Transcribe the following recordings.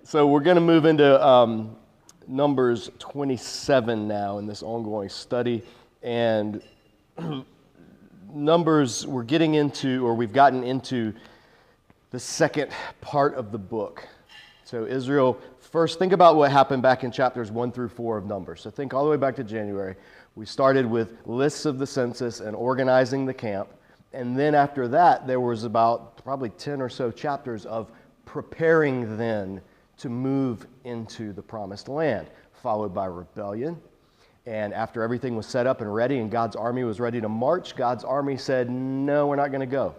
So we're going to move into Numbers 27 now in this ongoing study. And Numbers, we've gotten into the second part of the book. So Israel, first think about what happened back in chapters 1 through 4 of Numbers. So think all the way back to January. We started with lists of the census and organizing the camp. And then after that, there was about probably 10 or so chapters of preparing then to move into the promised land, followed by rebellion. And after everything was set up and ready and God's army was ready to march, God's army said, no, we're not going to go.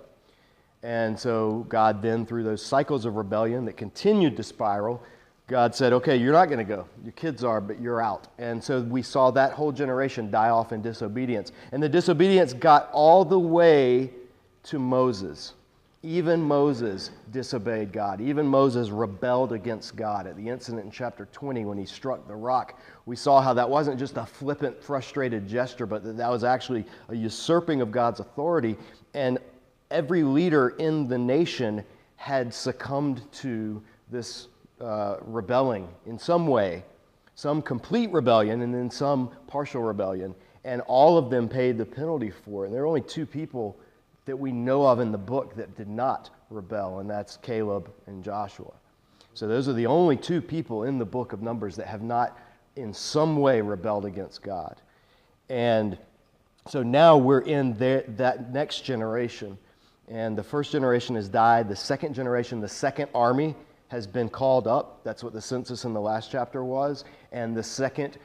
And so God then, through those cycles of rebellion that continued to spiral, God said, okay, you're not going to go. Your kids are, but you're out. And so we saw that whole generation die off in disobedience. And the disobedience got all the way to Moses. Even Moses disobeyed God. Even Moses rebelled against God. At the incident in chapter 20 when he struck the rock, we saw how that wasn't just a flippant, frustrated gesture, but that was actually a usurping of God's authority. And every leader in the nation had succumbed to this rebelling in some way, some complete rebellion and then some partial rebellion. And all of them paid the penalty for it. And there are only two people that we know of in the book that did not rebel, and that's Caleb and Joshua. So those are the only two people in the book of Numbers that have not in some way rebelled against God. And so now we're in that next generation, and the first generation has died. The second generation, the second army, has been called up. That's what the census in the last chapter was. And the second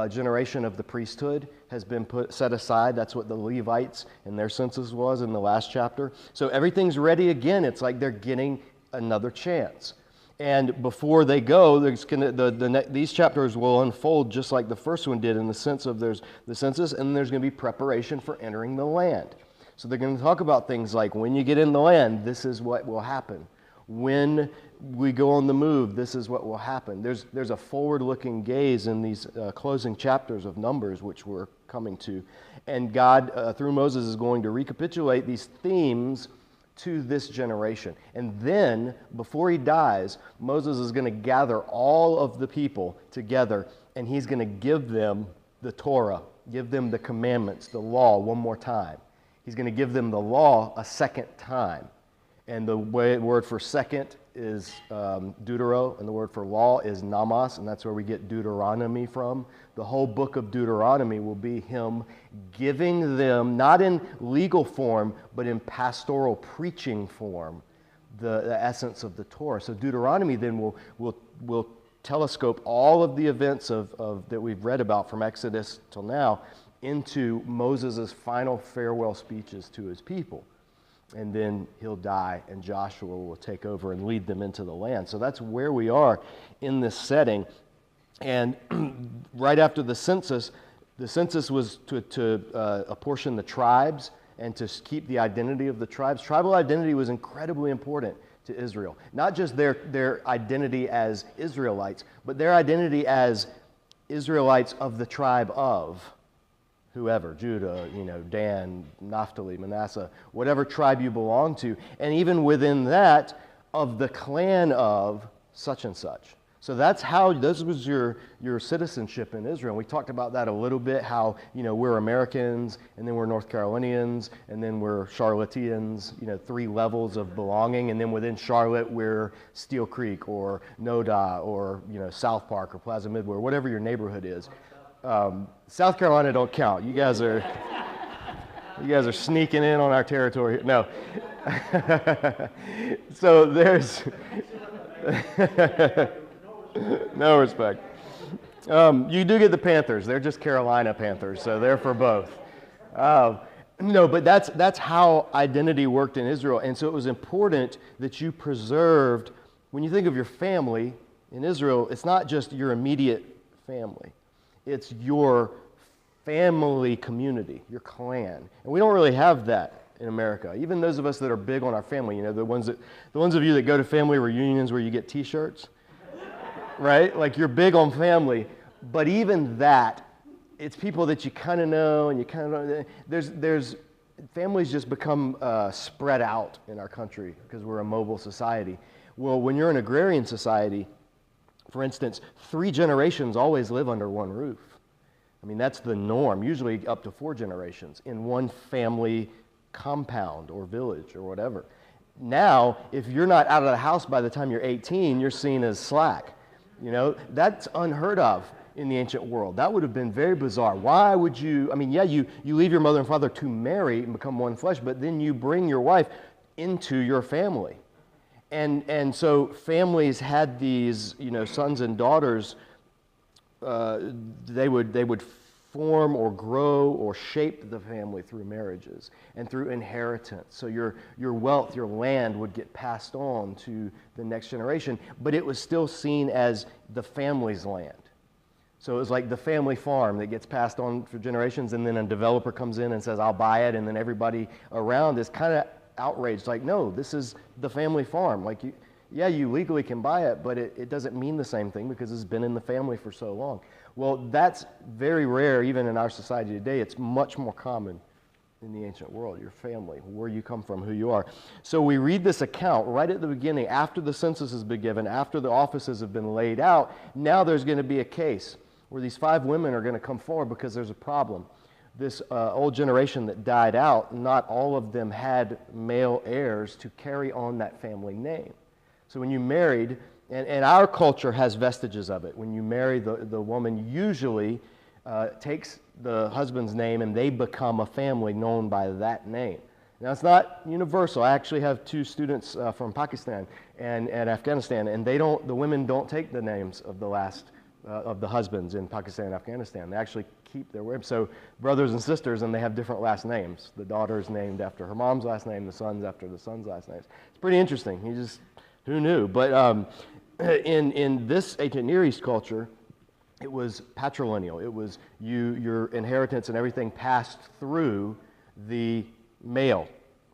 generation of the priesthood has been set aside. That's what the Levites and their census was in the last chapter. So everything's ready again. It's like they're getting another chance. And before they go, these chapters will unfold just like the first one did in the sense of there's the census and there's going to be preparation for entering the land. So they're going to talk about things like when you get in the land, this is what will happen. When we go on the move, this is what will happen. There's a forward-looking gaze in these closing chapters of Numbers, which we're coming to. And God, through Moses, is going to recapitulate these themes to this generation. And then, before he dies, Moses is going to gather all of the people together, and he's going to give them the Torah, give them the commandments, the law one more time. He's going to give them the law a second time. And the word for second is deutero, and the word for law is namas, and that's where we get Deuteronomy from. The whole book of Deuteronomy will be him giving them, not in legal form, but in pastoral preaching form, the essence of the Torah. So Deuteronomy then will telescope all of the events that we've read about from Exodus till now into Moses' final farewell speeches to his people. And then he'll die, and Joshua will take over and lead them into the land. So that's where we are in this setting. And right after the census was to apportion the tribes and to keep the identity of the tribes. Tribal identity was incredibly important to Israel. Not just their identity as Israelites, but their identity as Israelites of the tribe of whoever, Judah, Dan, Naphtali, Manasseh, whatever tribe you belong to, and even within that, of the clan of such and such. So this was your citizenship in Israel. We talked about that a little bit, how, we're Americans, and then we're North Carolinians, and then we're Charlotteans, 3 levels of belonging, and then within Charlotte, we're Steel Creek, or Noda, or, South Park, or Plaza Midway, or whatever your neighborhood is. South Carolina don't count. You guys are sneaking in on our territory. No. So there's no respect. You do get the Panthers. They're just Carolina Panthers, so they're for both. No, but that's how identity worked in Israel. And so it was important that you preserved, when you think of your family in Israel, it's not just your immediate family. It's your family community, your clan. And we don't really have that in America. Even those of us that are big on our family, the ones of you that go to family reunions where you get T-shirts, right? Like you're big on family, but even that, it's people that you kind of know and you kind of there's families just become spread out in our country because we're a mobile society. Well, when you're an agrarian society, For instance, 3 generations always live under one roof. I mean, that's the norm, usually up to 4 generations in one family compound or village or whatever. Now, if you're not out of the house by the time you're 18, you're seen as slack. You know, that's unheard of in the ancient world. That would have been very bizarre. Why would you, I mean, yeah, you leave your mother and father to marry and become one flesh, but then you bring your wife into your family. And so families had these, you know, sons and daughters, they would form or grow or shape the family through marriages and through inheritance. So your wealth, your land would get passed on to the next generation, but it was still seen as the family's land. So it was like the family farm that gets passed on for generations, and then a developer comes in and says, I'll buy it, and then everybody around is kind of outraged, like, no, this is the family farm. Like, you legally can buy it, but it doesn't mean the same thing because it's been in the family for so long. Well, that's very rare even in our society today. It's much more common in the ancient world, your family, where you come from, who you are. So we read this account right at the beginning, after the census has been given, after the offices have been laid out. Now there's going to be a case where these 5 women are going to come forward because there's a problem. This old generation that died out, not all of them had male heirs to carry on that family name. So when you married, and our culture has vestiges of it, when you marry, the woman usually takes the husband's name and they become a family known by that name. Now, it's not universal. I actually have 2 students from Pakistan and Afghanistan, and the women don't take the names of the husbands in Pakistan and Afghanistan. They actually keep their women. So brothers and sisters, and they have different last names. The daughter's named after her mom's last name, the son's after the son's last name. It's pretty interesting. Who knew? But in this ancient Near East culture, it was patrilineal. It was your inheritance and everything passed through the male,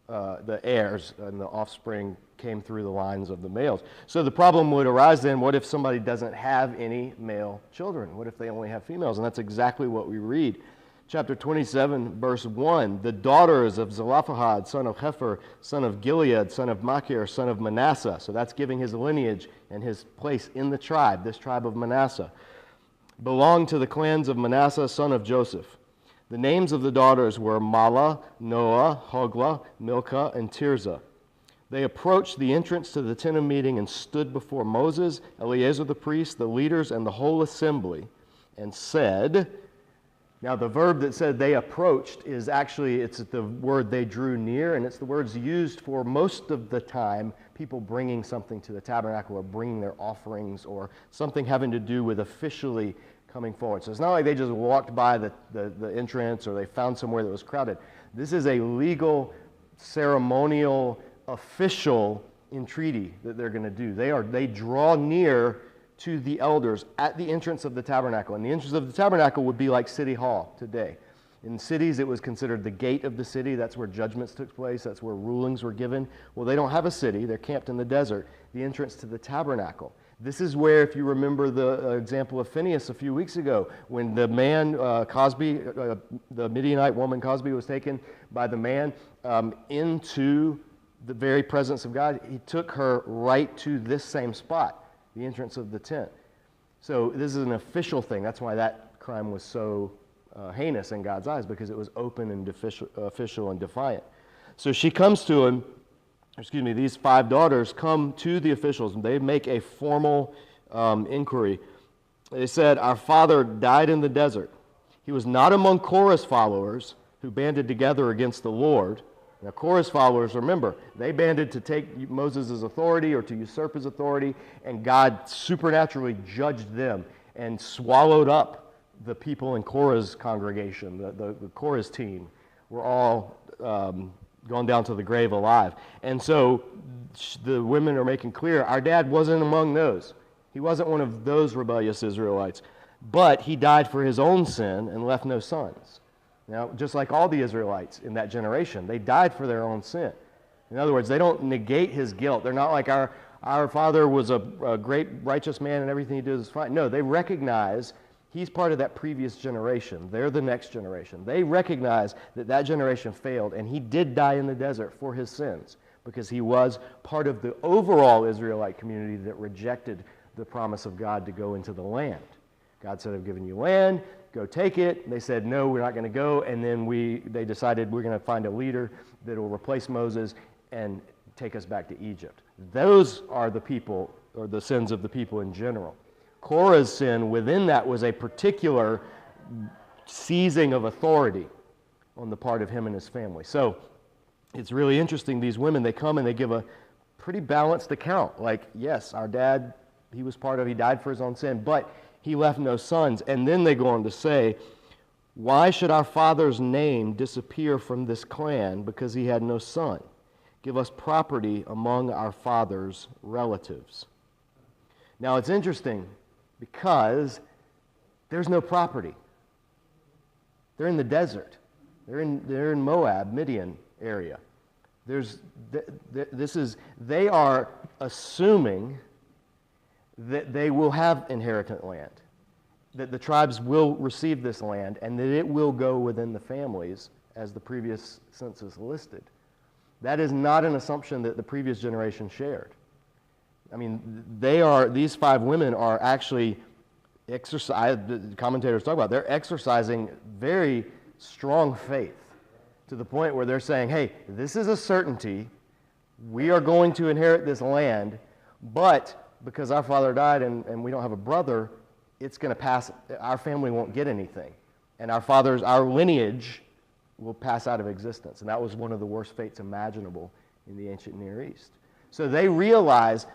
the heirs, and the offspring came through the lines of the males. So the problem would arise then, what if somebody doesn't have any male children? What if they only have females? And that's exactly what we read. Chapter 27, verse 1, the daughters of Zelophehad, son of Hepher, son of Gilead, son of Machir, son of Manasseh. So that's giving his lineage and his place in the tribe, this tribe of Manasseh, belonged to the clans of Manasseh, son of Joseph. The names of the daughters were Mahlah, Noah, Hoglah, Milcah, and Tirzah. They approached the entrance to the tent of meeting and stood before Moses, Eleazar the priest, the leaders, and the whole assembly, and said, now the verb that said they approached is actually, it's the word they drew near, and it's the words used for most of the time people bringing something to the tabernacle or bringing their offerings or something having to do with officially coming forward. So it's not like they just walked by the entrance or they found somewhere that was crowded. This is a legal, ceremonial, official entreaty that they're going to do. They draw near to the elders at the entrance of the tabernacle. And the entrance of the tabernacle would be like City Hall today. In cities, it was considered the gate of the city. That's where judgments took place. That's where rulings were given. Well, they don't have a city. They're camped in the desert. The entrance to the tabernacle. This is where, if you remember the example of Phinehas a few weeks ago, when the man, Cosby, the Midianite woman Cosby was taken by the man into the very presence of God, he took her right to this same spot, the entrance of the tent. So this is an official thing. That's why that crime was so heinous in God's eyes, because it was open and official and defiant. So she comes to him, these 5 daughters come to the officials, and they make a formal inquiry. They said, our father died in the desert. He was not among Korah's followers who banded together against the Lord. Now, Korah's followers, remember, they banded to take Moses' authority or to usurp his authority, and God supernaturally judged them and swallowed up the people in Korah's congregation. The Korah's team were all gone down to the grave alive. And so the women are making clear, our dad wasn't among those. He wasn't one of those rebellious Israelites, but he died for his own sin and left no sons. Now, just like all the Israelites in that generation, they died for their own sin. In other words, they don't negate his guilt. They're not like our father was a great righteous man and everything he did is fine. No, they recognize he's part of that previous generation. They're the next generation. They recognize that generation failed, and he did die in the desert for his sins because he was part of the overall Israelite community that rejected the promise of God to go into the land. God said, I've given you land, go take it. They said, no, we're not going to go. And then they decided we're going to find a leader that will replace Moses and take us back to Egypt. Those are the people, or the sins of the people in general. Korah's sin within that was a particular seizing of authority on the part of him and his family. So it's really interesting. These women, they come and they give a pretty balanced account. Like, yes, our dad, he died for his own sin, but he left no sons. And then they go on to say, why should our father's name disappear from this clan because he had no son? Give us property among our father's relatives. Now it's interesting because there's no property. They're in the desert. They're in Moab, Midian area. They are assuming that they will have inheritance land, that the tribes will receive this land, and that it will go within the families as the previous census listed. That is not an assumption that the previous generation shared. I mean, these 5 women are actually the commentators talk about, they're exercising very strong faith to the point where they're saying, hey, this is a certainty. We are going to inherit this land, but because our father died and we don't have a brother, it's going to pass, our family won't get anything. And our lineage will pass out of existence. And that was one of the worst fates imaginable in the ancient Near East. So they realize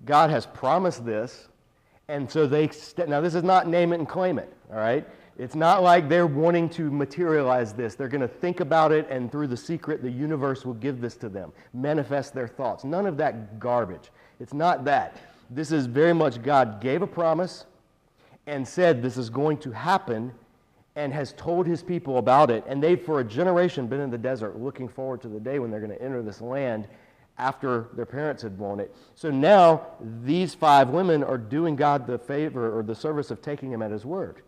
God has promised this, and so now this is not name it and claim it, all right? It's not like they're wanting to materialize this. They're going to think about it, and through the secret, the universe will give this to them, manifest their thoughts. None of that garbage. It's not that. This is very much God gave a promise and said this is going to happen and has told his people about it. And they've, for a generation, been in the desert looking forward to the day when they're going to enter this land after their parents had blown it. So now these 5 women are doing God the favor or the service of taking him at his word.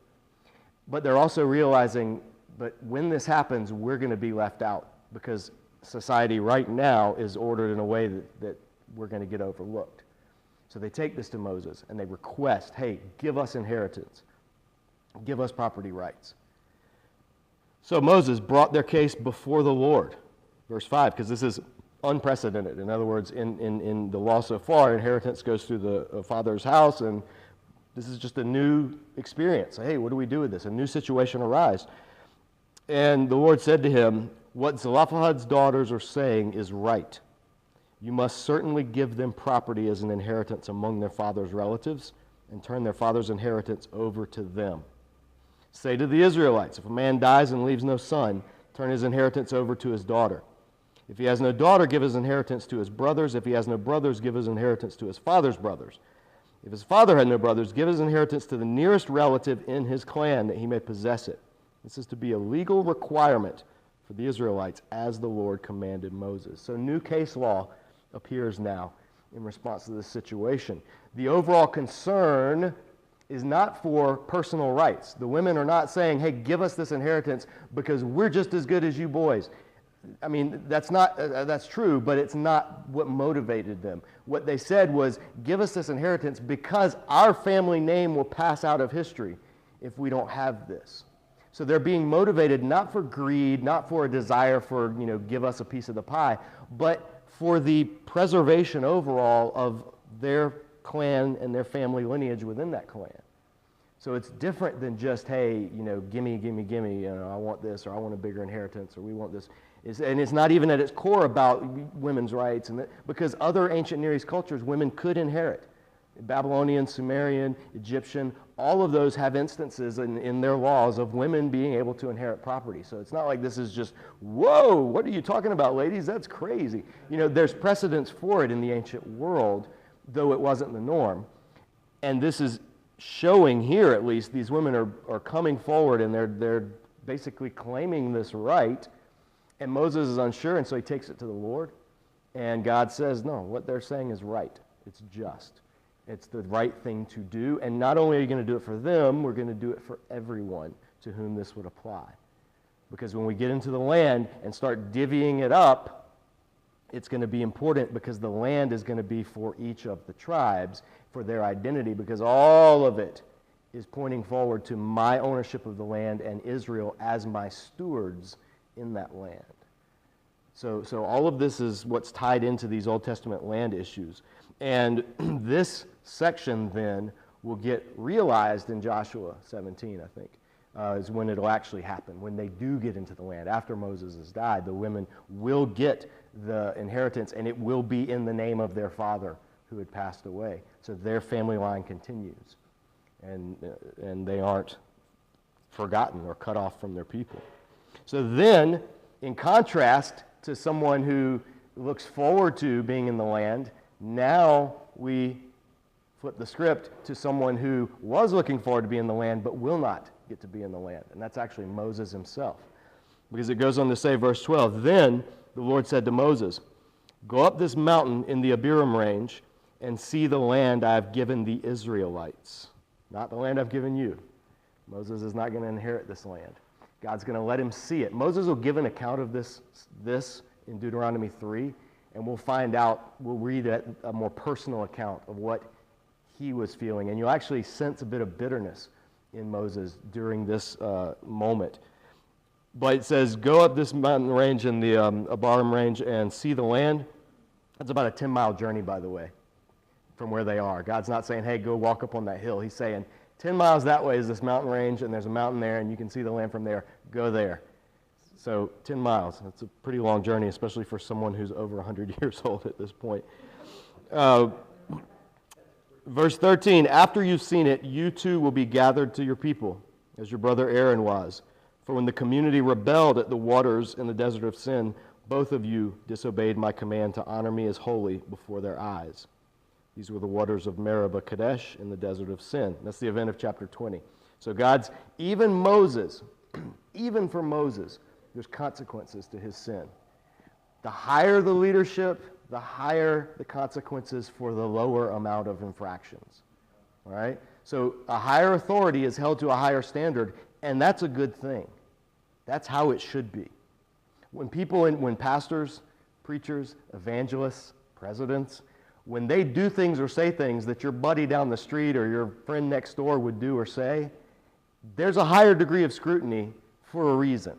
But they're also realizing, but when this happens, we're going to be left out because society right now is ordered in a way that we're going to get overlooked. So they take this to Moses and they request, hey, give us inheritance. Give us property rights. So Moses brought their case before the Lord. Verse 5, because this is unprecedented. In other words, in the law so far, inheritance goes through the father's house, and this is just a new experience. Hey, what do we do with this? A new situation arises. And the Lord said to him, what Zelophehad's daughters are saying is right. You must certainly give them property as an inheritance among their father's relatives and turn their father's inheritance over to them. Say to the Israelites, if a man dies and leaves no son, turn his inheritance over to his daughter. If he has no daughter, give his inheritance to his brothers. If he has no brothers, give his inheritance to his father's brothers. If his father had no brothers, give his inheritance to the nearest relative in his clan that he may possess it. This is to be a legal requirement for the Israelites as the Lord commanded Moses. So new case law appears now in response to this situation. The overall concern is not for personal rights. The women are not saying, hey, give us this inheritance because we're just as good as you boys. I mean, that's true, but it's not what motivated them. What they said was, give us this inheritance because our family name will pass out of history if we don't have this. So they're being motivated not for greed, not for a desire for, give us a piece of the pie, but for the preservation overall of their clan and their family lineage within that clan. So it's different than just, hey, gimme, I want this, or I want a bigger inheritance, or we want this. And it's not even at its core about women's rights, because other ancient Near East cultures, women could inherit. Babylonian, Sumerian, Egyptian, all of those have instances in their laws of women being able to inherit property. So it's not like this is just, whoa, what are you talking about, ladies? That's crazy. There's precedence for it in the ancient world, though it wasn't the norm. And this is showing here, at least, these women are coming forward and they're basically claiming this right. And Moses is unsure, and so he takes it to the Lord. And God says, no, what they're saying is right. It's just. It's the right thing to do. And not only are you going to do it for them, we're going to do it for everyone to whom this would apply. Because when we get into the land and start divvying it up, it's going to be important because the land is going to be for each of the tribes, for their identity, because all of it is pointing forward to my ownership of the land and Israel as my stewards in that land. So all of this is what's tied into these Old Testament land issues. And this section then will get realized in Joshua 17, I think, is when it'll actually happen. When they do get into the land, after Moses has died, the women will get the inheritance, and it will be in the name of their father who had passed away. So their family line continues, and they aren't forgotten or cut off from their people. So then, in contrast to someone who looks forward to being in the land, now we flip the script to someone who was looking forward to being in the land but will not get to be in the land. And that's actually Moses himself. Because it goes on to say, verse 12, "Then the Lord said to Moses, 'Go up this mountain in the Abiram range and see the land I have given the Israelites.'" Not the land I've given you. Moses is not going to inherit this land. God's going to let him see it. Moses will give an account of this in Deuteronomy 3, and we'll find out, we'll read a more personal account of what he was feeling. And you'll actually sense a bit of bitterness in Moses during this moment. But it says, "Go up this mountain range in the Abiram range and see the land." That's about a 10-mile journey, by the way, from where they are. God's not saying, "Hey, go walk up on that hill." He's saying, 10 miles that way is this mountain range, and there's a mountain there, and you can see the land from there. Go there. So 10 miles. That's a pretty long journey, especially for someone who's over 100 years old at this point. Verse 13, "After you've seen it, you too will be gathered to your people, as your brother Aaron was. For when the community rebelled at the waters in the desert of Sin, both of you disobeyed my command to honor me as holy before their eyes. These were the waters of Meribah Kadesh in the desert of Sin." That's the event of chapter 20. So God's, even Moses, even for Moses, there's consequences to his sin. The higher the leadership, the higher the consequences for the lower amount of infractions. All right? So a higher authority is held to a higher standard, and that's a good thing. That's how it should be. When pastors, preachers, evangelists, presidents, when they do things or say things that your buddy down the street or your friend next door would do or say, there's a higher degree of scrutiny for a reason.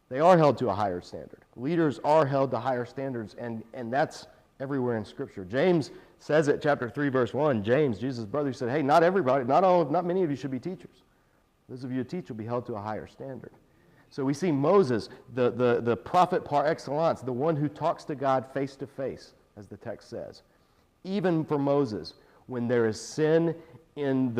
They are held to a higher standard. Leaders are held to higher standards, and that's everywhere in Scripture. James says it, chapter 3, verse 1. James, Jesus' brother, said, "Hey, not everybody, not many of you should be teachers. Those of you who teach will be held to a higher standard." So we see Moses, the prophet par excellence, the one who talks to God face to face, as the text says. Even for Moses, when there is sin in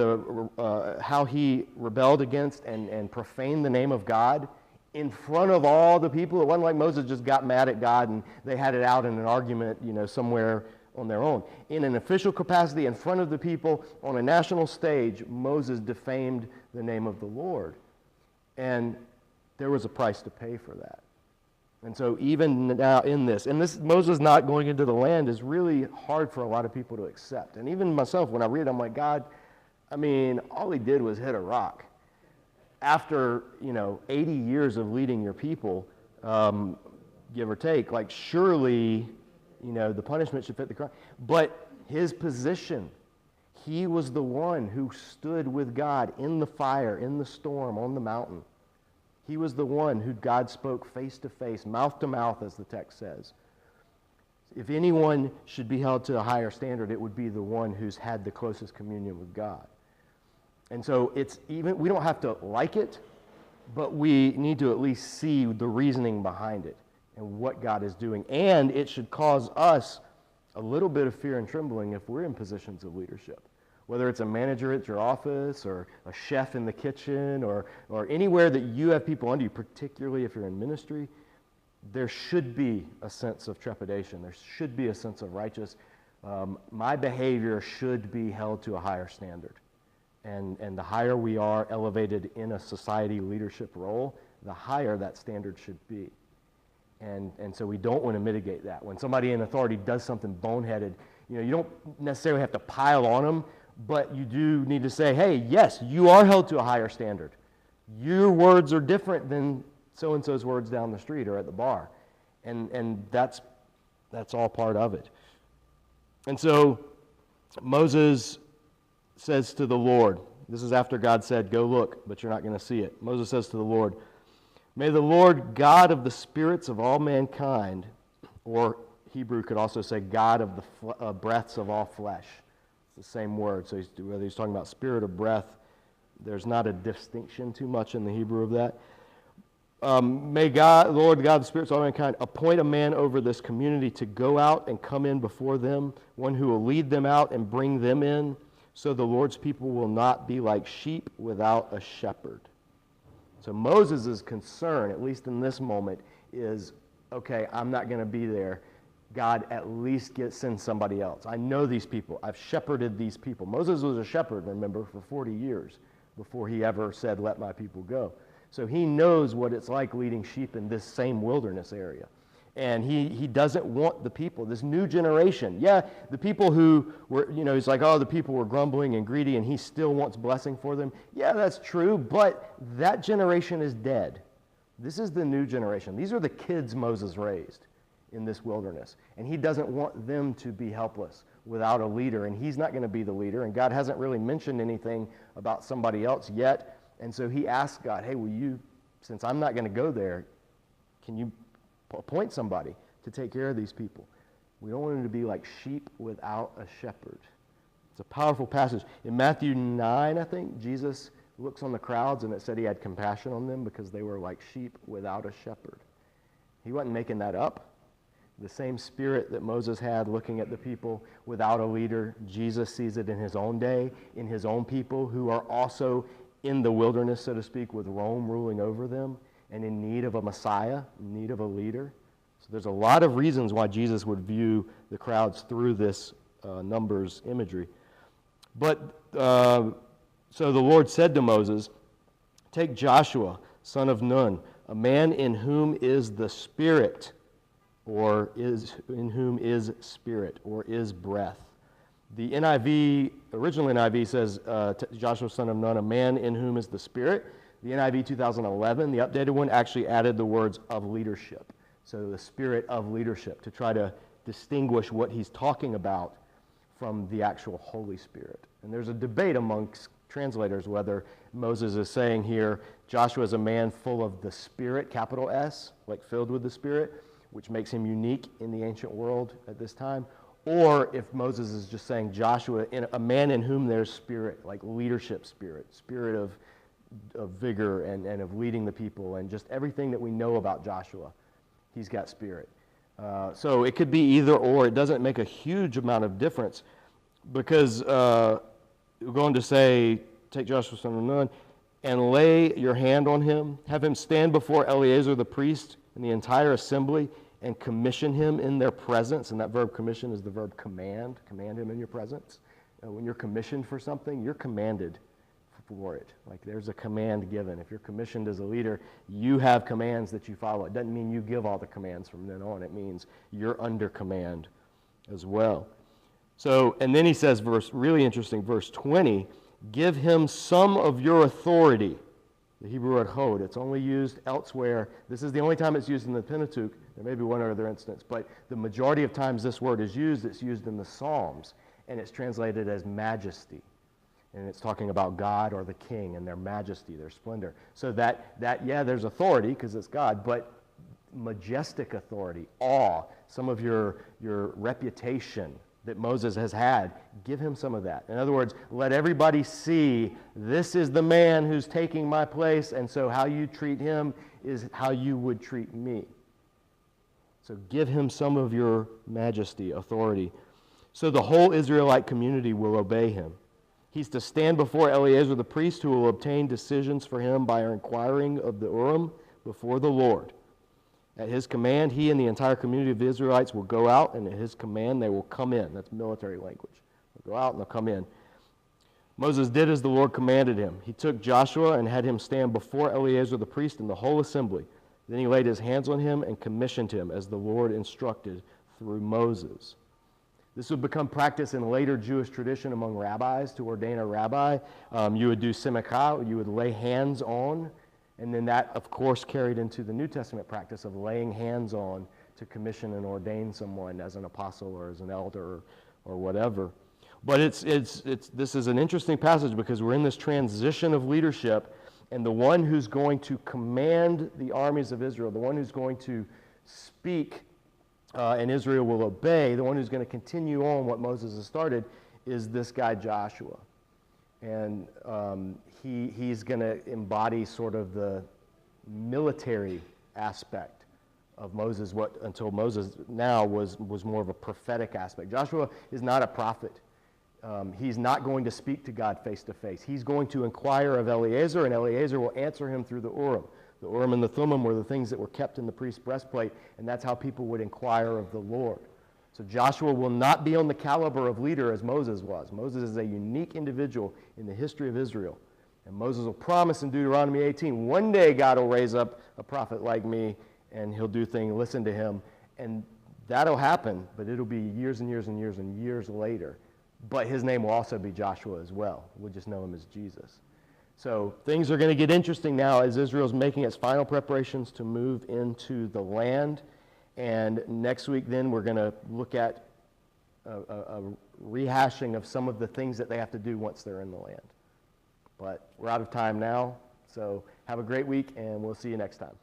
how he rebelled against and profaned the name of God, in front of all the people, it wasn't like Moses just got mad at God and they had it out in an argument, somewhere on their own. In an official capacity, in front of the people, on a national stage, Moses defamed the name of the Lord. And there was a price to pay for that. And so even now in this Moses not going into the land is really hard for a lot of people to accept. And even myself, when I read it, I'm like, God, all he did was hit a rock. After, 80 years of leading your people, give or take, surely, the punishment should fit the crime. But his position, he was the one who stood with God in the fire, in the storm, on the mountain. He was the one who God spoke face to face, mouth to mouth, as the text says. If anyone should be held to a higher standard, it would be the one who's had the closest communion with God. And so we don't have to like it, but we need to at least see the reasoning behind it and what God is doing. And it should cause us a little bit of fear and trembling if we're in positions of leadership. Whether it's a manager at your office or a chef in the kitchen or anywhere that you have people under you, particularly if you're in ministry, there should be a sense of trepidation. There should be a sense of righteous. My behavior should be held to a higher standard. And the higher we are elevated in a society leadership role, the higher that standard should be. And so we don't want to mitigate that. When somebody in authority does something boneheaded, you don't necessarily have to pile on them, but you do need to say, hey, yes, you are held to a higher standard. Your words are different than so-and-so's words down the street or at the bar. And that's That's all part of it. And so Moses says to the Lord, this is after God said, go look, but you're not going to see it. Moses says to the Lord, may the Lord, God of the spirits of all mankind, or Hebrew could also say God of the breaths of all flesh. It's the same word. So whether he's talking about spirit or breath, there's not a distinction too much in the Hebrew of that. May God, Lord God of the spirits of all mankind, appoint a man over this community to go out and come in before them, one who will lead them out and bring them in, so the Lord's people will not be like sheep without a shepherd. So Moses' concern, at least in this moment, is, okay, I'm not going to be there. God, at least send somebody else. I know these people. I've shepherded these people. Moses was a shepherd, remember, for 40 years before he ever said, let my people go. So he knows what it's like leading sheep in this same wilderness area. And he doesn't want the people, this new generation. Yeah, the people who were, he's like, oh, the people were grumbling and greedy, and he still wants blessing for them. Yeah, that's true, but that generation is dead. This is the new generation. These are the kids Moses raised in this wilderness. And he doesn't want them to be helpless without a leader, and he's not going to be the leader. And God hasn't really mentioned anything about somebody else yet. And so he asked God, hey, will you, since I'm not going to go there, can you appoint somebody to take care of these people? We don't want them to be like sheep without a shepherd. It's a powerful passage. In Matthew 9, I think, Jesus looks on the crowds, and it said he had compassion on them because they were like sheep without a shepherd. He wasn't making that up. The same spirit that Moses had looking at the people without a leader, Jesus sees it in his own day, in his own people who are also in the wilderness, so to speak, with Rome ruling over them and in need of a Messiah, in need of a leader. So there's a lot of reasons why Jesus would view the crowds through this Numbers imagery. But so the Lord said to Moses, take Joshua, son of Nun, a man in whom is the Spirit, or is in whom is spirit, or is breath. The NIV, original NIV says, Joshua, son of Nun, a man in whom is the Spirit. The NIV 2011, the updated one, actually added the words of leadership. So the spirit of leadership, to try to distinguish what he's talking about from the actual Holy Spirit. And there's a debate amongst translators whether Moses is saying here, Joshua is a man full of the Spirit, capital S, like filled with the Spirit, which makes him unique in the ancient world at this time, or if Moses is just saying Joshua, a man in whom there's spirit, like leadership spirit of vigor and of leading the people, and just everything that we know about Joshua, he's got spirit. So it could be either or. It doesn't make a huge amount of difference, because we're going to say, take Joshua son of Nun, and lay your hand on him, have him stand before Eleazar the priest and the entire assembly, and commission him in their presence. And that verb commission is the verb command. Command him in your presence. When you're commissioned for something, you're commanded for it. Like there's a command given. If you're commissioned as a leader, you have commands that you follow. It doesn't mean you give all the commands from then on. It means you're under command as well. So, and then he says, really interesting, verse 20, give him some of your authority. The Hebrew word hod, it's only used elsewhere. This is the only time it's used in the Pentateuch. There may be one other instance, but the majority of times this word is used, it's used in the Psalms, and it's translated as majesty. And it's talking about God or the king and their majesty, their splendor. So that yeah, there's authority because it's God, but majestic authority, awe, some of your reputation that Moses has had, give him some of that. In other words, let everybody see this is the man who's taking my place, and so how you treat him is how you would treat me. So give him some of your majesty, authority. So the whole Israelite community will obey him. He's to stand before Eleazar the priest, who will obtain decisions for him by inquiring of the Urim before the Lord. At his command, he and the entire community of the Israelites will go out, and at his command, they will come in. That's military language. They'll go out and they'll come in. Moses did as the Lord commanded him. He took Joshua and had him stand before Eleazar the priest and the whole assembly. Then he laid his hands on him and commissioned him as the Lord instructed through Moses. This would become practice in later Jewish tradition among rabbis. To ordain a rabbi, you would do simcha, you would lay hands on, and then that, of course, carried into the New Testament practice of laying hands on to commission and ordain someone as an apostle or as an elder or whatever. But this is an interesting passage because we're in this transition of leadership, and the one who's going to command the armies of Israel, the one who's going to speak and Israel will obey, the one who's going to continue on what Moses has started, is this guy Joshua. And he's going to embody sort of the military aspect of Moses, what until Moses now was more of a prophetic aspect. Joshua is not a prophet. He's not going to speak to God face to face. He's going to inquire of Eleazar, and Eleazar will answer him through the Urim. The Urim and the Thummim were the things that were kept in the priest's breastplate, and that's how people would inquire of the Lord. So Joshua will not be on the caliber of leader as Moses was. Moses is a unique individual in the history of Israel. And Moses will promise in Deuteronomy 18, one day God will raise up a prophet like me, and he'll do things, listen to him. And that'll happen, but it'll be years and years and years and years later. But his name will also be Joshua as well. We'll just know him as Jesus. So things are going to get interesting now as Israel's making its final preparations to move into the land. And next week then we're going to look at a rehashing of some of the things that they have to do once they're in the land. But we're out of time now, so have a great week, and we'll see you next time.